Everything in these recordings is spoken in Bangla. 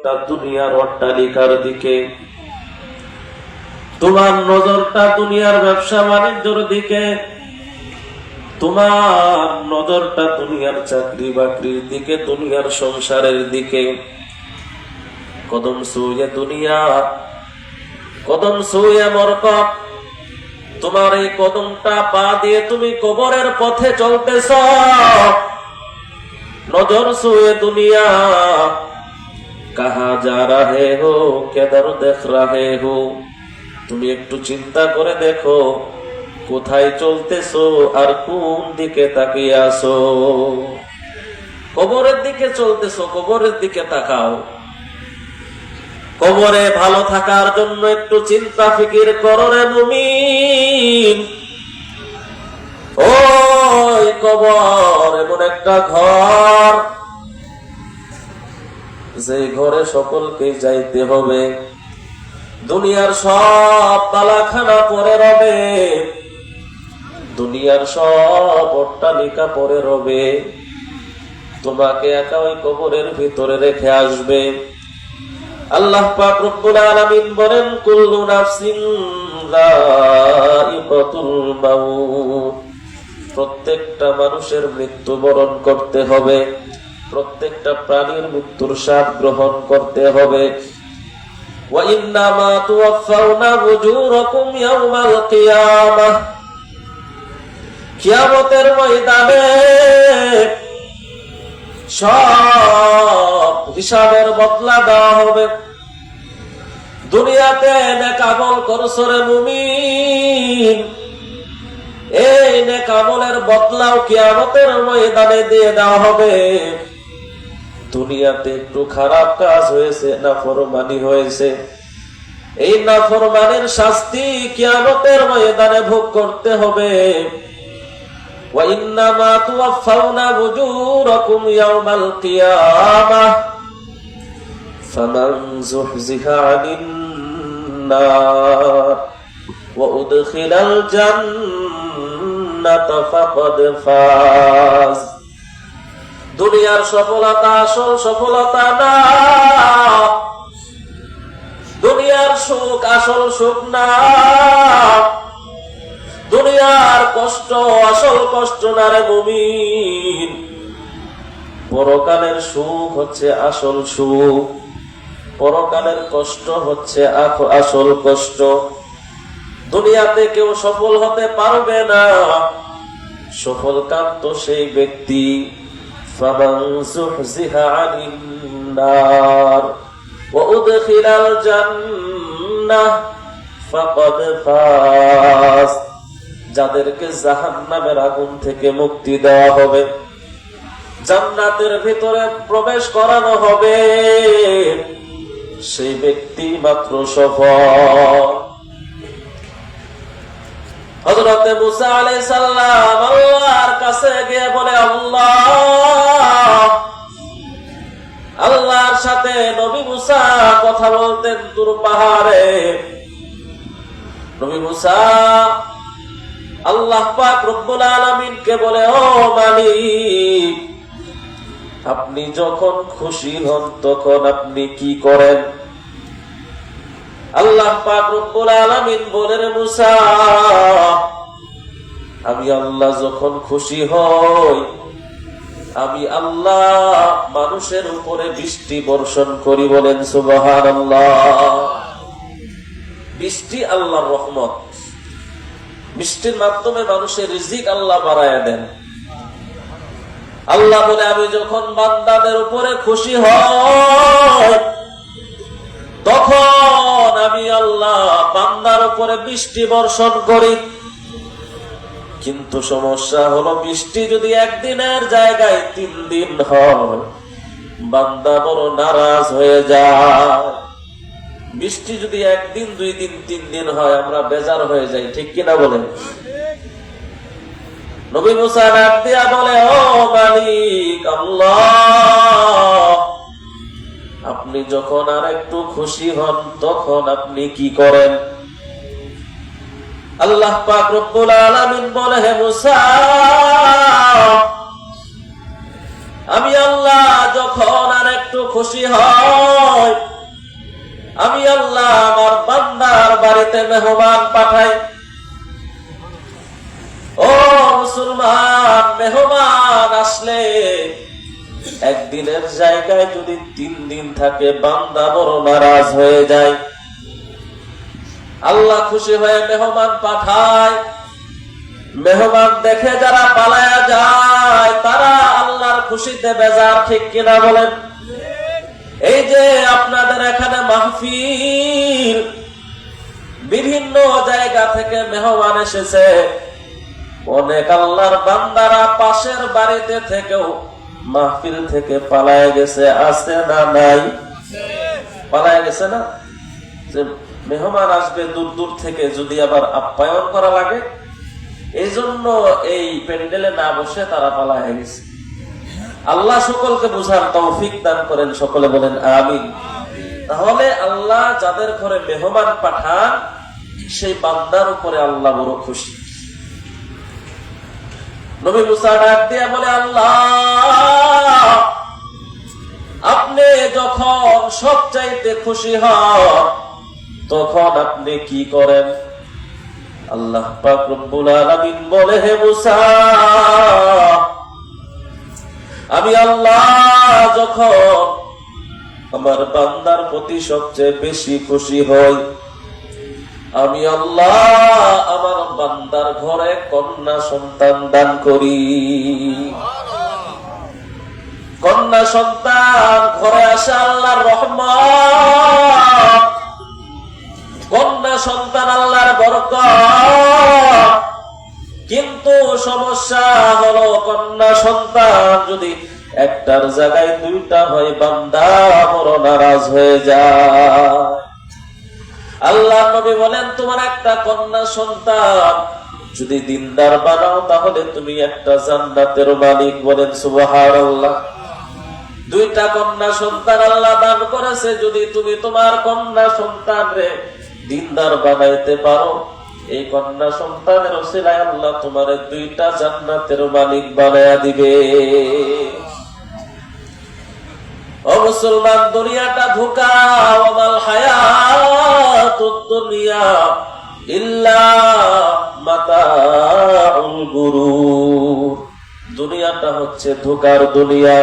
দুনিয়ার অট্টালিকার দিকে, তোমার নজরটা দুনিয়ার ব্যবসা বাণিজ্যের দিকে, তোমার নজরটা দুনিয়ার চাকরি বাকরির দিকে, দুনিয়ার সংসারের দিকে। কদম সুয়ে দুনিয়া, কদম সুয়ে মরকত। তোমার এই কদমটা পা দিয়ে তুমি কবরের পথে চলতেছ। নজর সুয়ে দুনিয়া, কাহা যা রাহে হো, কেদার দেখ রাহে হো। তুমি একটু চিন্তা করে দেখো, কোথায় চলতেছো আর কোন দিকে তাকিয়ে আসো। কবরের দিকে চলতেছো, কবরের দিকে তাকাও। কবরে ভালো থাকার জন্য একটু চিন্তা ফিকির করো রে মুমিন। ওই কবর এমন একটা ঘর, যে ঘরে সকলকে যাইতে হবে। দুনিয়ার সব তালাখানা পরে রবে, দুনিয়ার সব অট্টালিকা পরে রবে, তোমাকে একা ওই কবরের ভিতরে রেখে আসবে। আল্লাহ পাক রব্বুল আলামিন বলেন, কুল্লু নাফসিন যায়িকাতুল মাউত। প্রত্যেকটা মানুষের মৃত্যু বরণ করতে হবে, প্রত্যেকটা প্রাণীর মৃত্যুর স্বাদ গ্রহণ করতে হবে। ওয়া ইন্নামা তুওয়াফাউনা উজুরাকুম ইয়াওমাল কিয়ামাহ। কিয়ামতের ময়দানে সব হিসাবের বদলা দেওয়া হবে। দুনিয়াতে নেক আমল করছো রে মুমিন, এই নেক আমলের বদলাও কিয়ামতের ময়দানে দিয়ে দেওয়া হবে। দুনিয়াতে একটু খারাপ কাজ হয়েছে, নাফরমানি হয়েছে, এই নাফরমানির শাস্তি কিয়ামতের ময়দানে ভোগ করতে হবে। ওয়া ইন্নামা তুওয়াফাউনা উজুরাকুম ইয়াওমাল কিয়ামাহ ফামান যুহজিহা আনিন নার ওয়া উদখিলাল জান্নাতা ফাকাদ ফাজ। দুনিয়ার সফলতা আসল সফলতা না, দুনিয়ার সুখ আসল সুখ না, দুনিয়ার কষ্ট আসল কষ্ট না রে মুমিন। পরকালের সুখ হচ্ছে আসল সুখ, পরকালের কষ্ট হচ্ছে আসল কষ্ট। দুনিয়াতে কেউ সফল হতে পারবে না, সফল কান্ত সেই ব্যক্তি ফামান যুহজিহা আনিন নার ওয়া উদখিলাল জান্নাহ ফাকাদ ফাজ। যাদেরকে জাহান্নামের আগুন থেকে মুক্তি দেওয়া হবে, জান্নাতের ভিতরে প্রবেশ করানো হবে, সেই ব্যক্তি মাত্র সফল। হযরত মুসা আলাইহিস সালাম আল্লাহর কাছে গিয়ে বলে, আল্লাহর সাথে নবী মুসা কথা বলতেন তুর পাহাড়ে। নবী মুসা আল্লাহ পাক রব্বুল আলামিনকে বলে, ও মালিক, আপনি যখন খুশি হন তখন আপনি কি করেন? আল্লাহ পাক রব্বুল আলামিন বলেন, মুসা, আমি আল্লাহ যখন খুশি হই, আমি আল্লাহ মানুষের উপরে বৃষ্টি বর্ষণ করি। বলেন সুবহানাল্লাহ। বৃষ্টি আল্লাহর রহমত, বৃষ্টির মাধ্যমে মানুষের রিজিক আল্লাহ বাড়ায়া দেন। আল্লাহ বলে, আমি যখন বান্দাদের উপরে খুশি হই, তখন আমি আল্লাহ বান্দার উপরে বৃষ্টি বর্ষণ করি। কিন্তু সমস্যা হলো, বৃষ্টি যদি একদিনের জায়গায় 3 দিন হয়, বান্দা বড় নারাজ হয়ে যায়। বৃষ্টি যদি 1 দিন 2 দিন 3 দিন হয়, আমরা বেজার হয়ে যাই, ঠিক কিনা বলেন? নবী মুসা ডাক দিয়া বলে, ও মালিক আল্লাহ, আপনি যখন আর একটু খুশি হন তখন আপনি কি করেন? আল্লাহ পাক রব্বুল আলামিন বলে, হে মুসা, আমি আল্লাহ যখন আর একটু খুশি হই, বাড়িতে মেহমান পাঠায়। ও মুসলমান, মেহমান আসলে একদিনের জায়গায় যদি 3 দিন থাকে বান্দা বড় নারাজ হয়ে যায়। আল্লাহ খুশি হয়ে মেহমান পাঠায়। মেহমান দেখে যারা পালায়া যায় তারা আল্লাহর খুশিতে বেজার, ঠিক কিনা বলেন? এই যে আপনাদের এখানে মাহফিল, বিভিন্ন জায়গা থেকে মেহমান এসেছে, অনেক আল্লাহর বান্দারা পাশের বাড়িতে থেকেও মাহফিল থেকে পালায় গেছে, আছে না নাই? পালায় গেছে না? যে মেহমান আসবে দূর দূর থেকে, যদি আবার আপ্যায়ন করা লাগে, এই জন্য এই প্যান্ডেলে না বসে তারা পালায় গেছে। আল্লাহ সকলকে বুঝার তৌফিক দান করেন, সকলে বলেন আমিন। তাহলে আল্লাহ যাদের ঘরে মেহমান পাঠান সেই বান্দার উপরে আল্লাহ বড় খুশি। নবী মুসা ডাক দিয়া বলে, আল্লাহ আপনি যখন সবচাইতে খুশি হন তখন আপনি কি করেন? আল্লাহ পাক রব্বুল আলামিন বলে, হে মুসা, আমি আল্লাহ যখন আমার বান্দার প্রতি সবচেয়ে বেশি খুশি হই, আমি আল্লাহ আমার বান্দার ঘরে কন্যা সন্তান দান করি। কন্যা সন্তান ঘরে আসে আল্লাহর রহমত, কন্যা সন্তান আল্লাহর বরকত। কিন্তু সমস্যা হলো কন্যা সন্তান যদি একটার জায়গায় 2টা হয় বান্দা বড় নারাজ হয়ে যায়। আল্লাহ নবী বলেন, তোমার একটা কন্যা সন্তান যদি দিনদার বানাও তাহলে তুমি একটা জান্নাতের মালিক। বলেন সুবহানাল্লাহ। 2টা কন্যা সন্তান আল্লাহ দান করেছে, যদি তুমি তোমার কন্যা সন্তানরে দিনদার বানাইতে পারো, এই কন্যা সন্তানের ওসিলায় আল্লাহ তোমার 2টা জান্নাতের মালিক বানায়া দিবে। ও মুসলমান, দুনিয়াটা ধোঁকা। ওয়ামাল হায়াতুদ দুনিয়া ইল্লা মাতাউল গুরুর। দুনিয়াটা হচ্ছে ধোঁকার দুনিয়া,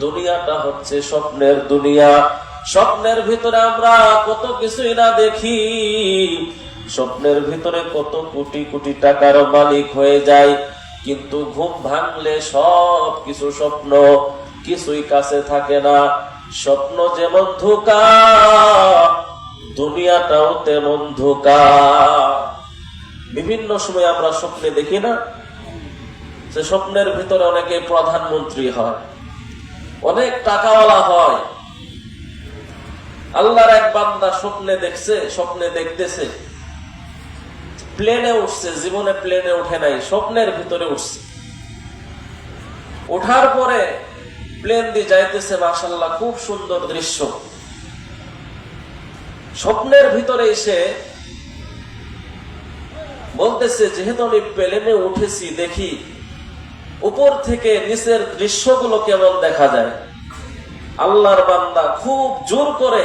দুনিয়াটা হচ্ছে স্বপ্নের দুনিয়া। স্বপ্নের ভিতরে আমরা কত কিছুই না দেখি, স্বপ্নের ভিতরে কত কোটি কোটি টাকার মালিক হয়ে যায়, কিন্তু ঘুম ভাঙলে সব কিছু স্বপ্ন, কিছুই কাছে থাকে না। স্বপ্ন যেমন ধোঁকা, দুনিয়াটাও তেমন ধোঁকা। বিভিন্ন সময় আমরা স্বপ্নে দেখি না যে স্বপ্নের ভিতরে অনেকে প্রধানমন্ত্রী হয়, অনেক টাকাওয়ালা হয়। আল্লাহর এক বান্দা স্বপ্নে দেখছে, স্বপ্নে দেখতেছে প্লেনে উঠছে, জীবনে প্লেনে উঠে নাই, স্বপ্নের ভিতরে উঠছে। ওঠার পরে প্লেন দিয়ে যাইতেছে, মাশাআল্লাহ খুব সুন্দর দৃশ্য। স্বপ্নের ভিতরে এসে বলতেছে, যেহেতু আমি প্লেনে উঠেছি, দেখি উপর থেকে নিচের দৃশ্যগুলো কেমন দেখা যায়। আল্লাহর বান্দা খুব জোর করে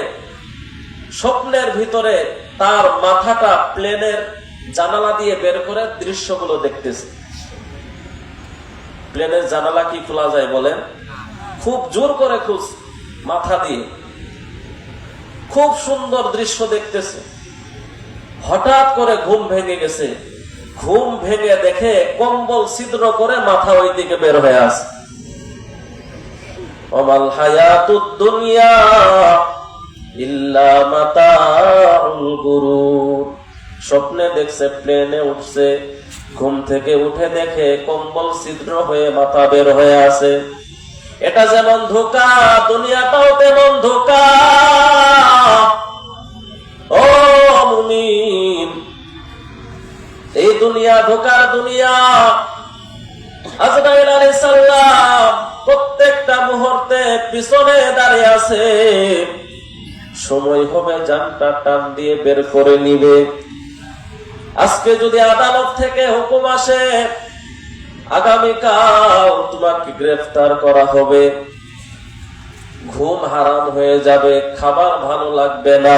স্বপ্নের ভিতরে তার মাথাটা প্লেনের জানালা দিয়ে বের করে দৃশ্যগুলো দেখতেছে। প্লেনের জানালা কি খোলা যায় বলেন? খুব জোর করে খুব মাথা দিয়ে খুব সুন্দর দৃশ্য দেখতেছে। হঠাৎ করে ঘুম ভেঙে গেছে। ঘুম ভেঙে দেখে কম্বল ছিদ্র করে মাথা ওই দিকে বের হয়ে আসে। ওমাল হায়াতুদ দুনিয়া ইল্লা মাতাউল গুরুর। স্বপ্নে দেখছে প্লেনে উঠছে, ঘুম থেকে উঠে দেখে কম্বল ছিদ্র হয়ে মাথা বের হয়ে আসে। এটা যেমন ধোঁকা, দুনিয়াটাও তেমন ধোঁকা। ও মুমিন, এই দুনিয়া ধোঁকার দুনিয়া। আজরাইল আলাইহিস সালাম প্রত্যেকটা মুহূর্তে পিছনে দাঁড়িয়ে আছে, সময় হবে জানটা টান দিয়ে বের করে নিবে। আজকে যদি আদালত থেকে হুকুম আসে আগামীকাল তোমাকে গ্রেফতার করা হবে, ঘুম হারাম হয়ে যাবে, খাবার ভালো লাগবে না,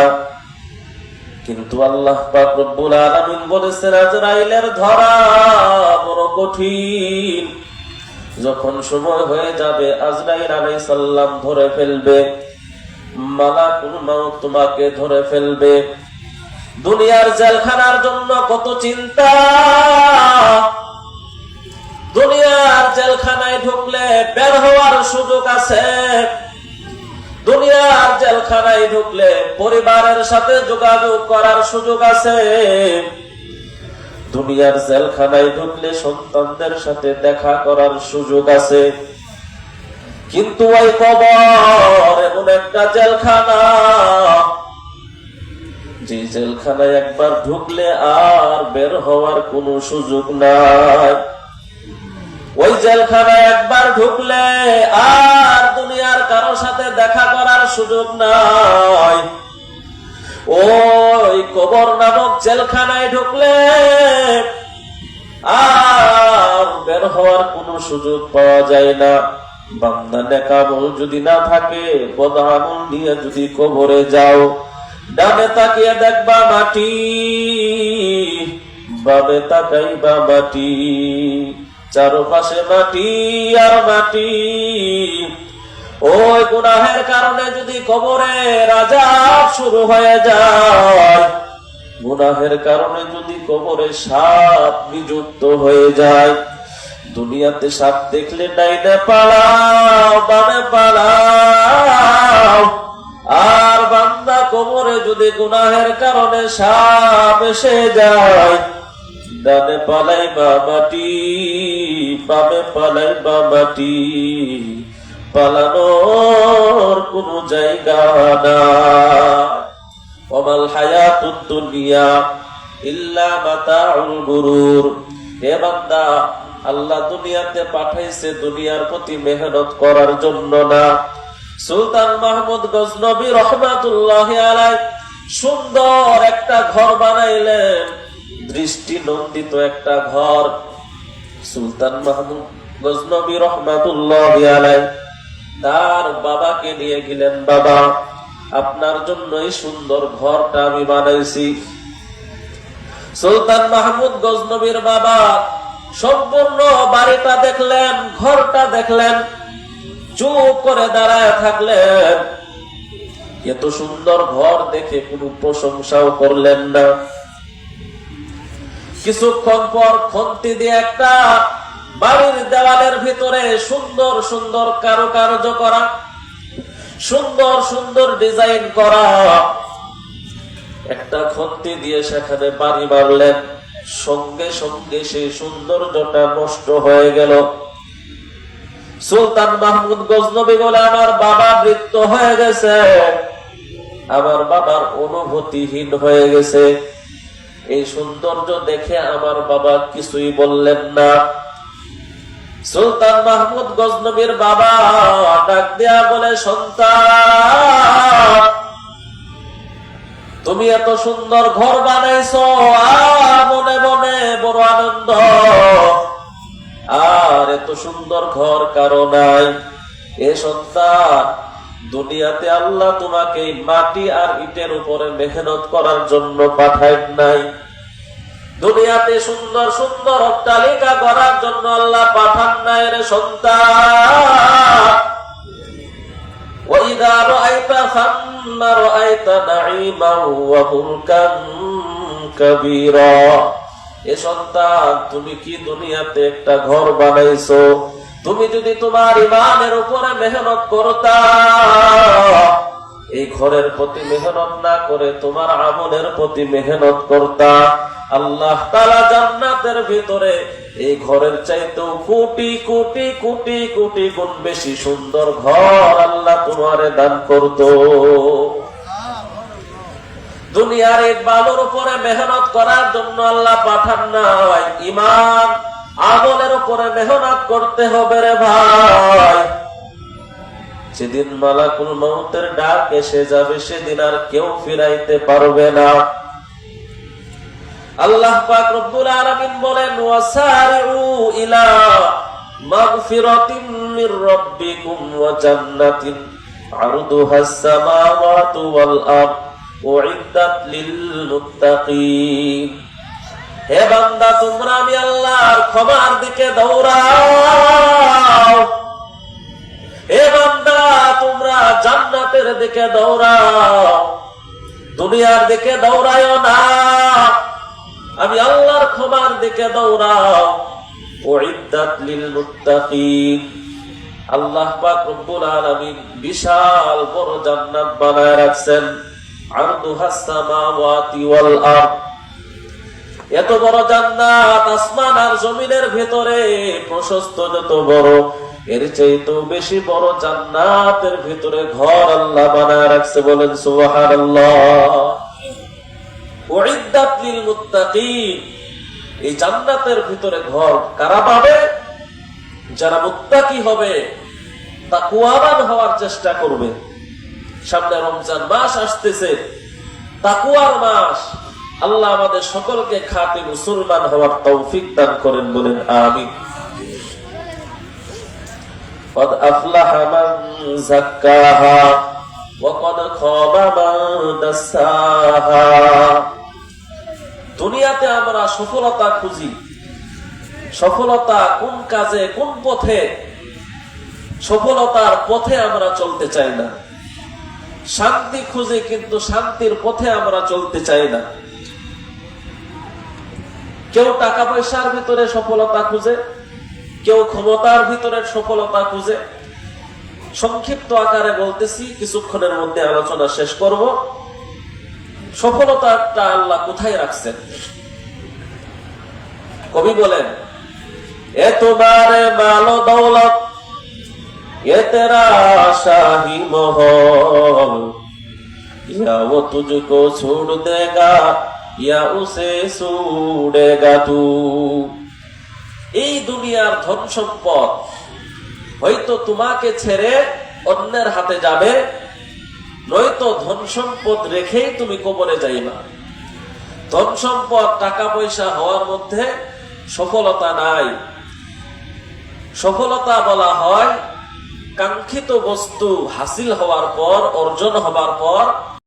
কিন্তু আল্লাহ পাক রব্বুল আলামিন বলেছেন আজরাইলের ধরা বড় কঠিন। যখন সময় হয়ে যাবে আজরাইল আলাইহিস সালাম ধরে ফেলবে, মালাকুল মাউত তোমাকে ধরে ফেলবে। দুনিয়ার জেলখানার জন্য কত চিন্তা। দুনিয়ার জেলখানায় ঢুকলে বের হওয়ার সুযোগ আছে। দুনিয়ার জেলখানায় ঢুকলে পরিবারের সাথে যোগাযোগ করার সুযোগ আছে। দুনিয়ার জেলখানায় ঢুকলে সন্তানদের সাথে দেখা করার সুযোগ আছে। কিন্তু ওই কবর এমন একটা জেলখানা, যে জেলখানায় একবার ঢুকলে আর বের হওয়ার কোনো সুযোগ নাই। ওই জেলখানায় একবার ঢুকলে আর দুনিয়ার কারোর সাথে দেখা করার সুযোগ নাই। ওই কবর নামক জেলখানায় ঢুকলে আর বের হওয়ার কোনো সুযোগ পাওয়া যায় না। বান্দা নেক আমল যদি না থাকে, বদ আমল নিয়ে যদি কবরে যাও, ডানে তাকিয়ে দেখবা মাটি, বামে তাকাইবা মাটি, চারপাশে মাটি আর মাটি। ওই গুনাহের কারণে যদি কবরের আযাব শুরু হয়ে যায়, গুনাহের কারণে যদি কবরে সাপ নিযুক্ত হয়ে যায়, দুনিয়াতে সাপ দেখলে ডাইনে পালাও, বামে পালাও। আর বান্দা কবরে যদি গুনাহের কারণে সাপ এসে যায়, ডানে পালাই বা মাটি, বামে পালাই বা মাটি, পালানোর কোন জায়গা না। ওয়ামাল হায়াতুদ দুনিয়া ইল্লা মাতাউল গুরুর। হে বান্দা, আল্লাহ দুনিয়াতে পাঠাইছে দুনিয়ার প্রতি মেহনত করার জন্য না। সুলতান মাহমুদ গজনবী রহমাতুল্লাহি আলাইহি সুন্দর একটা ঘর বানাইলেন, দৃষ্টি নন্দিত একটা ঘর। সুলতান মাহমুদ গজনবী রহমাতুল্লাহি আলাইহি তার বাবাকে নিয়ে গেলেন, বাবা আপনার জন্য এই সুন্দর ঘরটা আমি বানাইছি। সুলতান মাহমুদ গজনবীর বাবা সম্পূর্ণ বাড়িটা দেখলেন, ঘরটা দেখলেন, চুপ করে দাঁড়ায় থাকলেন। এত সুন্দর ঘর দেখে কোনো প্রশংসাও করলেন না। কিছুক্ষণ পর খন্তি দিয়ে একটা বাড়ির দেওয়ালের ভিতরে সুন্দর সুন্দর কারুকার্য করা, সুন্দর সুন্দর ডিজাইন করা একটা খন্তি দিয়ে সেখানে বাড়ি মারলেন। সঙ্গে সঙ্গে সেই সৌন্দর্যটা নষ্ট হয়ে গেল। সুলতান মাহমুদ গজনবী বলে, আমার বাবা মৃত হয়ে গেছে, আমার বাবার অনুভূতিহীন হয়ে গেছে। এই সৌন্দর্য দেখে আমার বাবা কিছুই বললেন না। সুলতান মাহমুদ গজনবীর বাবা ডাক দেয়া বলে, সন্তান তুমি এত সুন্দর ঘর বানাইছো, আর মনে মনে বড় আনন্দ, আর এত সুন্দর ঘর কারো নাই। এ সন্তান, দুনিয়াতে আল্লাহ তোমাকে মাটি আর ইটের উপরে মেহনত করার জন্য পাঠায় নাই। দুনিয়াতে সুন্দর সুন্দর অট্টালিকা করার জন্য আল্লাহ পাঠান নাই রে সন্তান। وَإِذَا رَأَيْتَ ثَمَّ رَأَيْتَ نَعِيمًا وَمُلْكًا كَبِيرًا। এ সন্তান, তুমি কি দুনিয়াতে একটা ঘর বানাইছো? তুমি যদি তোমার ইমানের উপরে মেহনত করতা, এই ঘরের প্রতি মেহনত না করে তোমার আমলের প্রতি মেহনত করতা, আল্লাহ তাআলা জান্নাতের ভিতরে এই ঘরের চাইতেও কোটি কোটি কোটি কোটি গুণ বেশি সুন্দর ঘর আল্লাহ তোমারে দান করত। দুনিয়ার এই বালুর উপরে মেহনত করার জন্য আল্লাহ পাঠান নাই, ঈমান আমলের উপরে মেহনত করতে হবে রে ভাই। যেদিন মালাকুল মউতের ডাক এসে যাবে, সেদিন আর কেউ ফিরাইতে পারবে না। আল্লাহ পাক রব্বুল আলামিন বলেন, ওয়াসারিউ ইলা মাগফিরাতিন মির রাব্বিকুম ওয়া জান্নাতিন আরদুহাস সামাওয়াতু ওয়াল আরদ উইদ্দাত লিল মুত্তাকিন। হে বান্দা, তোমরা আমি আল্লাহর ক্ষমার দিকে দৌড়াও। হে বান্দা, তোমরা জান্নাতের দিকে দৌড়াও, দুনিয়ার দিকে দৌড়ায়ও না, আমি আল্লাহর ক্ষমার দিকে দৌড়াও। উইদ্দাত লিল মুত্তাকিন। আল্লাহ পাক রব্বুল আলামিন বিশাল বড় জান্নাত বানায় রাখছেন। আরদুহাস সামাওয়াতি ওয়াল আরদ। এত বড় জান্নাত, আসমান আর জমিনের ভেতরে প্রশস্ত যত বড়, এর চাইতে বেশি বড় জান্নাতের ভিতরে ঘর আল্লাহ বানায় রাখছে। বলেন সুবহানাল্লাহ। উইদ্দাত লিল মুত্তাকিন। এই জান্নাতের ভিতরে ঘর কারা পাবে? যারা মুত্তাকি হবে, তাকওয়াবান হওয়ার চেষ্টা করবে। সামনে রমজান মাস আসতেছে, তাকওয়ার মাস। আল্লাহ আমাদের সকলকে খাঁটি মুসলমান হওয়ার তৌফিক দান করেন। বলেন আমিন। قد أفلح من زكاها وقد خاب من دساها। দুনিয়াতে আমরা সফলতা খুঁজি, সফলতা কোন কাজে, কোন পথে? সফলতার পথে আমরা চলতে চাই না। শান্তি খুঁজি, কিন্তু শান্তির পথে আমরা চলতে চাই না। কেউ টাকা পয়সার ভিতরে সফলতা খুঁজে, কেউ ক্ষমতার ভিতরে সফলতা খুঁজে। সংক্ষিপ্ত আকারে বলতেছি, কিছুক্ষণের মধ্যে আলোচনা শেষ করব। সফলতাটা আল্লাহ কোথায় রাখছেন? কবি বলেন, এ তোমারে মালো দৌলত, এ তেরা শাহী মহল, ইয়া ও তুঝকো छोड़ देगा या उसे छोड़ेगा तू। এই দুনিয়ার ধন সম্পদ হয়তো তোমাকে ছেড়ে অন্যের হাতে যাবে, নয়তো ধন সম্পদ রেখেই তুমি কবরে যাইবা। ধন সম্পদ, টাকা পয়সা হওয়ার মধ্যে সফলতা নাই। সফলতা বলা হয় কাঙ্ক্ষিত বস্তু হাসিল হওয়ার পর, অর্জন হবার পর